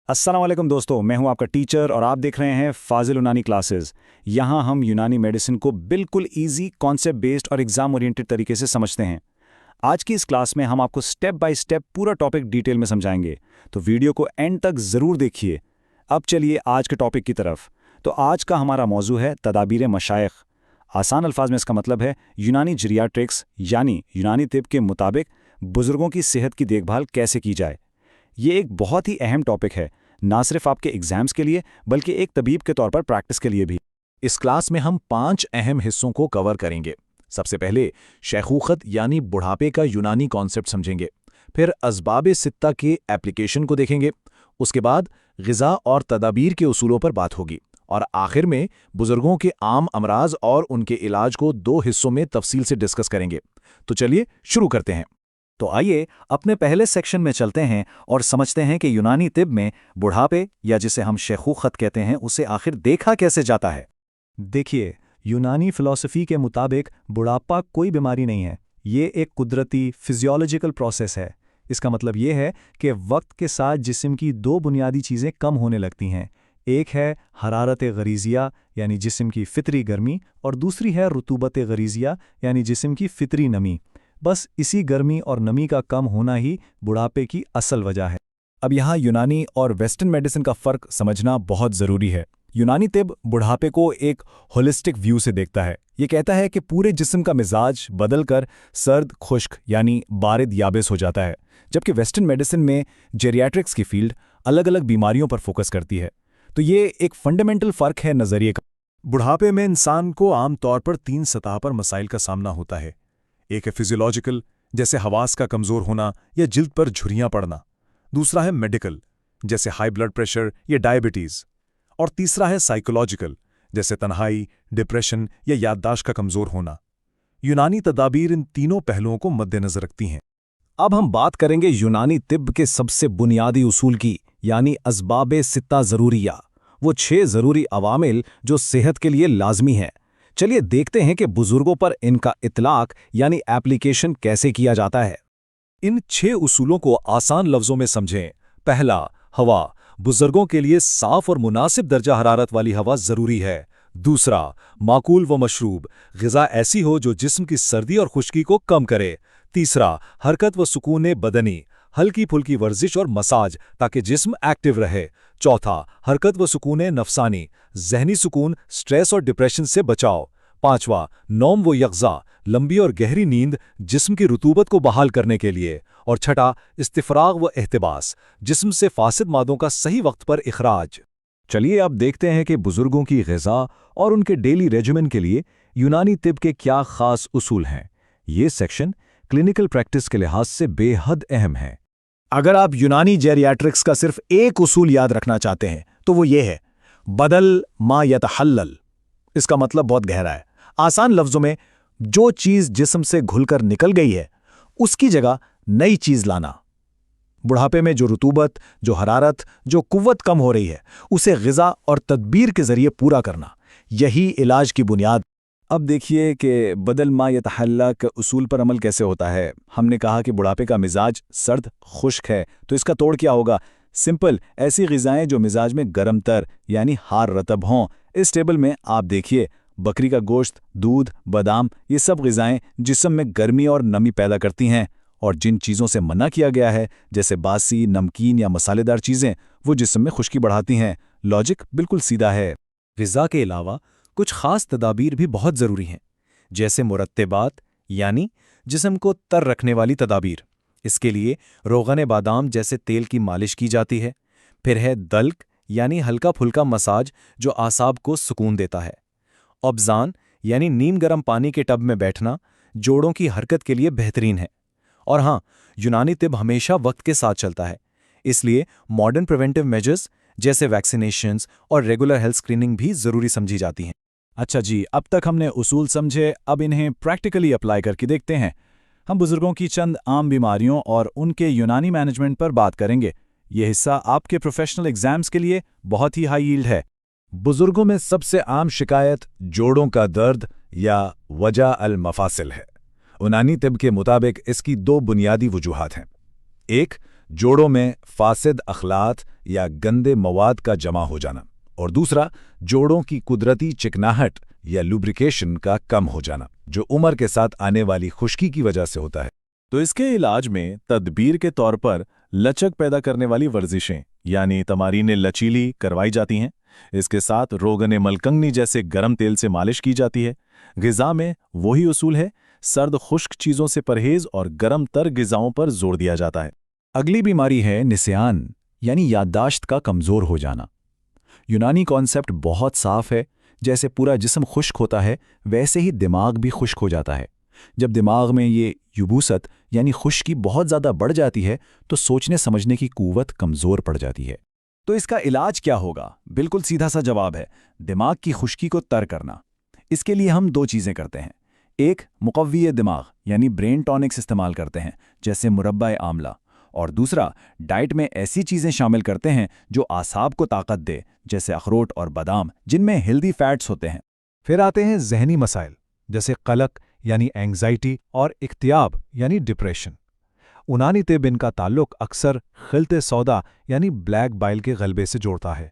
अस्सलाम वालेकुम दोस्तों, मैं हूं आपका टीचर और आप देख रहे हैं फाजिल यूनानी क्लासेस। यहां हम यूनानी मेडिसिन को बिल्कुल इजी, कॉन्सेप्ट बेस्ड और एग्जाम ओरिएंटेड तरीके से समझते हैं। आज की इस क्लास में हम आपको स्टेप बाय स्टेप पूरा टॉपिक डिटेल में समझाएंगे, तो वीडियो को एंड तक ज़रूर देखिए। अब चलिए आज के टॉपिक की तरफ। तो आज का हमारा मौजू है तदाबीर मशाइख। आसान अल्फाज में इसका मतलब है यूनानी जीरियाट्रिक्स, यानी यूनानी तिब के मुताबिक बुजुर्गों की सेहत की देखभाल कैसे की जाए। ये एक बहुत ही अहम टॉपिक है, ना सिर्फ आपके एग्जाम्स के लिए बल्कि एक तबीब के तौर पर प्रैक्टिस के लिए भी। इस क्लास में हम 5 अहम हिस्सों को कवर करेंगे। सबसे पहले शैखूखत यानी बुढ़ापे का यूनानी कॉन्सेप्ट समझेंगे, फिर असबाब सित्ता के एप्लीकेशन को देखेंगे, उसके बाद ग़िज़ा और तदाबीर के उसूलों पर बात होगी, और आखिर में बुजुर्गों के आम अमराज और उनके इलाज को 2 हिस्सों में तफसील से डिस्कस करेंगे। तो चलिए शुरू करते हैं। तो आइए अपने पहले सेक्शन में चलते हैं और समझते हैं कि यूनानी तिब में बुढ़ापे, या जिसे हम शैखूखत कहते हैं, उसे आखिर देखा कैसे जाता है। देखिए, यूनानी फ़िलॉसफ़ी के मुताबिक बुढ़ापा कोई बीमारी नहीं है, ये एक कुदरती फिजियोलॉजिकल प्रोसेस है। इसका मतलब ये है कि वक्त के साथ जिस्म की 2 बुनियादी चीज़ें कम होने लगती हैं। एक है हरारत गरीज़िया यानी जिस्म की फ़ितरी गर्मी, और दूसरी है रुतूबत गरीज़िया यानी जिस्म की फ़ितरी नमी। बस इसी गर्मी और नमी का कम होना ही बुढ़ापे की असल वजह है। अब यहाँ यूनानी और वेस्टर्न मेडिसिन का फ़र्क समझना बहुत ज़रूरी है। यूनानी तिब बुढ़ापे को एक होलिस्टिक व्यू से देखता है। ये कहता है कि पूरे जिस्म का मिजाज बदलकर सर्द खुश्क यानी बारिद याबिस हो जाता है, जबकि वेस्टर्न मेडिसिन में जेरियाट्रिक्स की फील्ड अलग अलग बीमारियों पर फोकस करती है। तो ये एक फंडामेंटल फ़र्क है नज़रिए का। बुढ़ापे में इंसान को आमतौर पर 3 सतह पर मसाइल का सामना होता है। एक है फिजियोलॉजिकल, जैसे हवास का कमज़ोर होना या जिल्द पर झुर्रियाँ पड़ना। दूसरा है मेडिकल, जैसे हाई ब्लड प्रेशर या डायबिटीज़। और तीसरा है साइकोलॉजिकल, जैसे तन्हाई, डिप्रेशन या याददाश्त का कमज़ोर होना। यूनानी तदाबीर इन तीनों पहलुओं को मद्देनज़र रखती हैं। अब हम बात करेंगे यूनानी तिब के सबसे बुनियादी उसूल की, यानी असबाब सित्ता ज़रूरिया, वो 6 ज़रूरी अवामिल जो सेहत के लिए लाजमी हैं। चलिए देखते हैं कि बुजुर्गों पर इनका इतलाक यानी एप्लीकेशन कैसे किया जाता है। इन 6 उसूलों को आसान लफ्ज़ों में समझें। पहला, हवा। बुजुर्गों के लिए साफ और मुनासिब दर्जा हरारत वाली हवा ज़रूरी है। दूसरा, माकूल व मशरूब। ग़िज़ा ऐसी हो जो जिस्म की सर्दी और खुश्की को कम करे। तीसरा, हरकत व सुकून बदनी। हल्की फुल्की वर्जिश और मसाज ताकि जिस्म एक्टिव रहे। चौथा, हरकत व सुकून नफसानी। जहनी सुकून, स्ट्रेस और डिप्रेशन से बचाव। पांचवा, नौम व यक़ज़ा। लंबी और गहरी नींद जिस्म की रुतूबत को बहाल करने के लिए। और छठा, इस्तिफ़राग व एहतिबास। जिस्म से फासिद मादों का सही वक्त पर इखराज। चलिए अब देखते हैं कि बुजुर्गों की ग़िज़ा और उनके डेली रेजिमेन के लिए यूनानी तिब के क्या ख़ास उसूल हैं। ये सेक्शन क्लिनिकल प्रैक्टिस के लिहाज से बेहद अहम है। अगर आप यूनानी जेरियाट्रिक्स का सिर्फ एक उसूल याद रखना चाहते हैं तो वो ये है, बदल मा यतहल्लल। इसका मतलब बहुत गहरा है। आसान लफ्ज़ों में, जो चीज़ जिस्म से घुलकर निकल गई है उसकी जगह नई चीज़ लाना। बुढ़ापे में जो रुतूबत, जो हरारत, जो कुव्वत कम हो रही है, उसे ग़िज़ा और तदबीर के ज़रिए पूरा करना, यही इलाज की बुनियाद। अब देखिए कि बदल मा यतहल्ला के उसूल पर अमल कैसे होता है। हमने कहा कि बुढ़ापे का मिजाज सर्द खुश्क है, तो इसका तोड़ क्या होगा। सिंपल, ऐसी ग़िज़ाएँ जो मिजाज में गरम तर यानी हार रतब हों। इस टेबल में आप देखिए, बकरी का गोश्त, दूध, बादाम, ये सब ग़िज़ाएँ जिस्म में गर्मी और नमी पैदा करती हैं। और जिन चीज़ों से मना किया गया है, जैसे बासी, नमकीन या मसालेदार चीज़ें, वो जिस्म में खुश्की बढ़ाती हैं। लॉजिक बिल्कुल सीधा है। ग़िज़ा के अलावा कुछ ख़ास तदाबीर भी बहुत ज़रूरी हैं, जैसे मुरत्तबात यानी जिस्म को तर रखने वाली तदाबीर। इसके लिए रोग़न बादाम जैसे तेल की मालिश की जाती है। फिर है दल्क यानी हल्का फुल्का मसाज जो आसाब को सुकून देता है। अब्ज़ान यानी नीम गर्म पानी के टब में बैठना जोड़ों की हरकत के लिए बेहतरीन है। और हाँ, यूनानी तिब हमेशा वक्त के साथ चलता है, इसलिए मॉडर्न प्रिवेंटिव मेजर्स जैसे वैक्सीनेशंस और रेगुलर हेल्थ स्क्रीनिंग भी ज़रूरी समझी जाती हैं। अच्छा जी, अब तक हमने उसूल समझे, अब इन्हें प्रैक्टिकली अप्लाई करके देखते हैं। हम बुजुर्गों की चंद आम बीमारियों और उनके यूनानी मैनेजमेंट पर बात करेंगे। ये हिस्सा आपके प्रोफेशनल एग्जाम्स के लिए बहुत ही हाई यील्ड है। बुजुर्गों में सबसे आम शिकायत जोड़ों का दर्द या वजा अल मफासिल है। यूनानी तिब के मुताबिक इसकी 2 बुनियादी वजूहात हैं। एक, जोड़ों में फासिद अखलात या गंदे मवाद का जमा हो जाना, और दूसरा जोड़ों की कुदरती चिकनाहट या लुब्रिकेशन का कम हो जाना, जो उम्र के साथ आने वाली खुश्की की वजह से होता है। तो इसके इलाज में तदबीर के तौर पर लचक पैदा करने वाली वर्जिशें यानी तमारीनें लचीली करवाई जाती हैं। इसके साथ रोगन मलकंगनी जैसे गर्म तेल से मालिश की जाती है। ग़िज़ा में वही उसूल है, सर्द खुश्क चीज़ों से परहेज और गर्म तर ग़िज़ाओं पर जोर दिया जाता है। अगली बीमारी है निस्यान यानी याददाश्त का कमज़ोर हो जाना। यूनानी कॉन्सेप्ट बहुत साफ है, जैसे पूरा जिस्म खुश्क होता है वैसे ही दिमाग भी खुश्क हो जाता है। जब दिमाग में ये युबूसत यानी खुश्की बहुत ज़्यादा बढ़ जाती है तो सोचने समझने की कुव्वत कमज़ोर पड़ जाती है। तो इसका इलाज क्या होगा? बिल्कुल सीधा सा जवाब है, दिमाग की खुश्की को तर करना। इसके लिए हम दो चीज़ें करते हैं। एक, मुक़व्वी दिमाग यानी ब्रेन टॉनिक्स इस्तेमाल करते हैं, जैसे मुरब्बा आमला। और दूसरा, डाइट में ऐसी चीज़ें शामिल करते हैं जो आसाब को ताकत दे, जैसे अखरोट और बादाम, जिनमें हेल्दी फैट्स होते हैं। फिर आते हैं जहनी मसाइल, जैसे कलक यानी एंग्जाइटी और इख्तियाब यानी डिप्रेशन। यूनानी तिब इनका ताल्लुक अक्सर खिलते सौदा यानी ब्लैक बाइल के गलबे से जोड़ता है।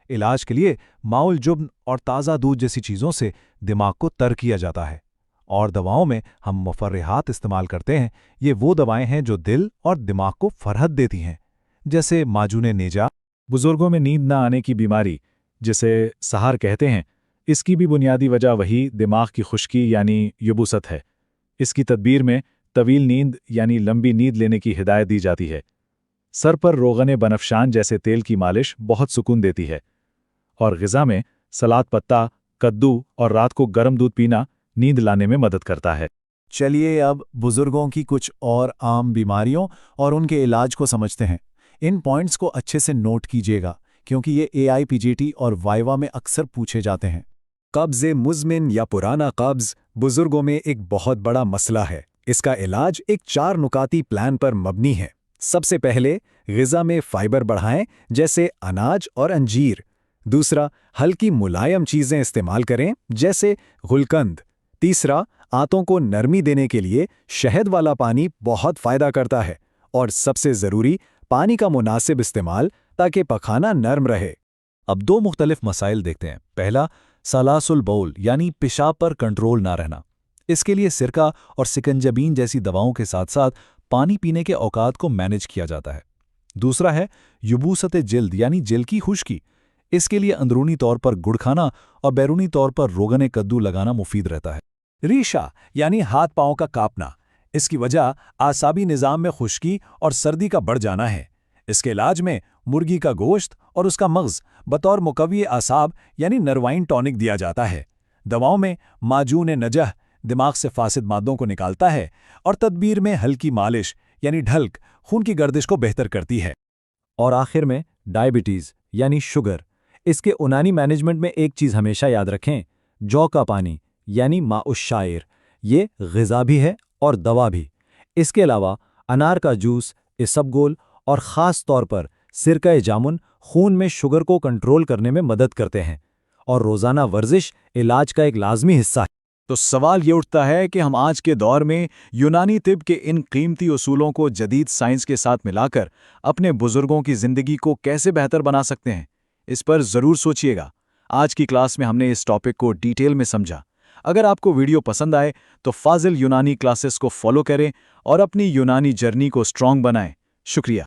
इलाज के लिए माउल जुब्न और ताज़ा दूध जैसी चीज़ों से दिमाग को तर किया जाता है। और दवाओं में हम मुफर्रिहात इस्तेमाल करते हैं। ये वो दवाएं हैं जो दिल और दिमाग को फरहत देती हैं, जैसे माजून नेजा। बुजुर्गों में नींद न आने की बीमारी, जिसे सहार कहते हैं, इसकी भी बुनियादी वजह वही दिमाग की खुश्की यानी युबूसत है। इसकी तदबीर में तवील नींद यानी लंबी नींद लेने की हिदायत दी जाती है। सर पर रोगन बनफशान जैसे तेल की मालिश बहुत सुकून देती है। और ग़िज़ा में सलाद पत्ता, कद्दू और रात को गर्म दूध पीना नींद लाने में मदद करता है। चलिए अब बुजुर्गों की कुछ और आम बीमारियों और उनके इलाज को समझते हैं। इन पॉइंट्स को अच्छे से नोट कीजिएगा, क्योंकि ये AIPGT और वाइवा में अक्सर पूछे जाते हैं। कब्ज़ मुज़मिन या पुराना कब्ज़ बुजुर्गों में एक बहुत बड़ा मसला है। इसका इलाज एक 4 नुकाती प्लान पर मबनी है। सबसे पहले, ग़िज़ा में फाइबर बढ़ाएं, जैसे अनाज और अंजीर। दूसरा, हल्की मुलायम चीज़ें इस्तेमाल करें, जैसे गुलकंद। तीसरा, आंतों को नरमी देने के लिए शहद वाला पानी बहुत फ़ायदा करता है। और सबसे ज़रूरी, पानी का मुनासिब इस्तेमाल, ताकि पखाना नर्म रहे। अब दो मुख्तलिफ मसाइल देखते हैं। पहला, सलासुल बौल यानी पेशाब पर कंट्रोल ना रहना। इसके लिए सिरका और सिकंजबीन जैसी दवाओं के साथ साथ पानी पीने के औकात को मैनेज किया जाता है। दूसरा है युबूसत जिल्द यानी जिल्द की खुश्की। इसके लिए अंदरूनी तौर पर गुड़ खाना और बैरूनी तौर पर रोगन कद्दू लगाना मुफीद रहता है। रीशा यानी हाथ पांव का कांपना। इसकी वजह आसाबी निज़ाम में खुश्की और सर्दी का बढ़ जाना है। इसके इलाज में मुर्गी का गोश्त और उसका मग़ज़ बतौर मुक़व्वी आसाब यानी नरवाइन टॉनिक दिया जाता है। दवाओं में माजून नजह दिमाग से फासिद मादों को निकालता है, और तदबीर में हल्की मालिश यानी ढल्क खून की गर्दिश को बेहतर करती है। और आखिर में डायबिटीज़ यानी शुगर। इसके यूनानी मैनेजमेंट में एक चीज़ हमेशा याद रखें, जौ का पानी यानी माउश-शाइर। ये ग़िज़ा भी है और दवा भी। इसके अलावा अनार का जूस, इसबगोल और ख़ास तौर पर सिरका जामुन खून में शुगर को कंट्रोल करने में मदद करते हैं। और रोज़ाना वर्जिश इलाज का एक लाजमी हिस्सा है। तो सवाल ये उठता है कि हम आज के दौर में यूनानी तिब के इन कीमती उसूलों को जदीद साइंस के साथ मिलाकर अपने बुजुर्गों की ज़िंदगी को कैसे बेहतर बना सकते हैं। इस पर ज़रूर सोचिएगा। आज की क्लास में हमने इस टॉपिक को डिटेल में समझा। अगर आपको वीडियो पसंद आए तो फाजिल यूनानी क्लासेस को फॉलो करें और अपनी यूनानी जर्नी को स्ट्रॉन्ग बनाएं। शुक्रिया।